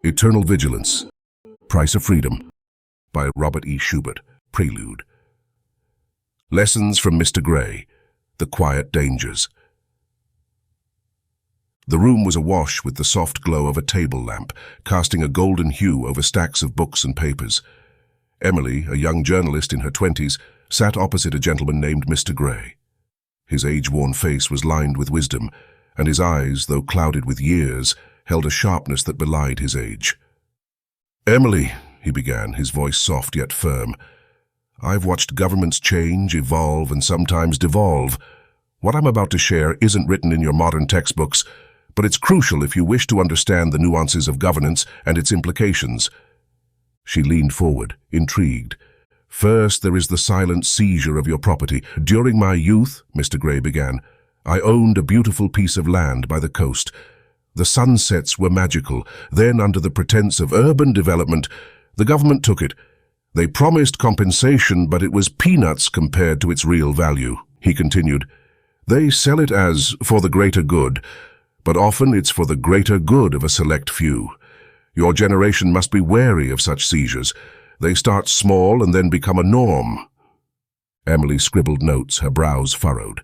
Eternal Vigilance, Price of Freedom, by Robert E. Schubert, Prelude. Lessons from Mr. Gray, The Quiet Dangers. The room was awash with the soft glow of a table lamp, casting a golden hue over stacks of books and papers. Emily, a young journalist in her 20s, sat opposite a gentleman named Mr. Gray. His age-worn face was lined with wisdom, and his eyes, though clouded with years, held a sharpness that belied his age. "Emily," he began, his voice soft yet firm, "I've watched governments change, evolve, and sometimes devolve. What I'm about to share isn't written in your modern textbooks, but it's crucial if you wish to understand the nuances of governance and its implications." She leaned forward, intrigued. "First, there is the silent seizure of your property. During my youth," Mr. Gray began, "I owned a beautiful piece of land by the coast. The sunsets were magical. Then, under the pretense of urban development, the government took it. They promised compensation, but it was peanuts compared to its real value," he continued. "They sell it as for the greater good, but often it's for the greater good of a select few. Your generation must be wary of such seizures. They start small and then become a norm." Emily scribbled notes, her brows furrowed.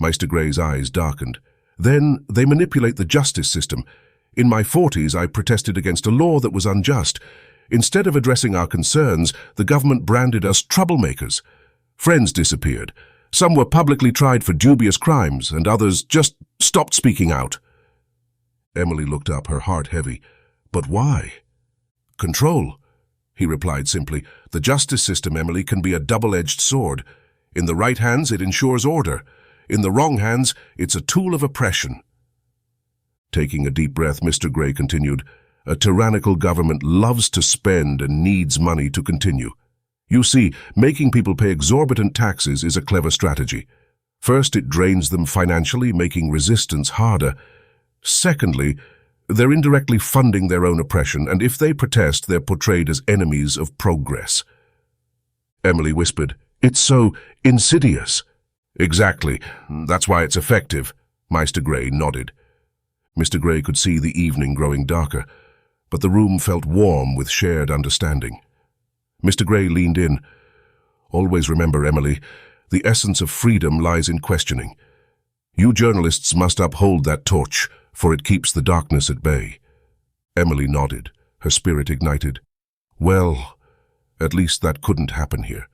Mr. Gray's eyes darkened. "Then they manipulate the justice system. In my 40s, I protested against a law that was unjust. Instead of addressing our concerns, the government branded us troublemakers. Friends disappeared. Some were publicly tried for dubious crimes, and others just stopped speaking out." Emily looked up, her heart heavy. "But why?" "Control," he replied simply. "The justice system, Emily, can be a double-edged sword. In the right hands, it ensures order. In the wrong hands, it's a tool of oppression." Taking a deep breath, Mr. Gray continued, "A tyrannical government loves to spend and needs money to continue. You see, making people pay exorbitant taxes is a clever strategy. First, it drains them financially, making resistance harder. Secondly, they're indirectly funding their own oppression, and if they protest, they're portrayed as enemies of progress." Emily whispered, "It's so insidious." "Exactly. That's why it's effective." Mr. Gray nodded. Mr. Gray could see the evening growing darker, but the room felt warm with shared understanding. Mr. Gray leaned in. "Always remember, Emily, the essence of freedom lies in questioning. You journalists must uphold that torch, for it keeps the darkness at bay." Emily nodded, her spirit ignited. "Well, at least that couldn't happen here."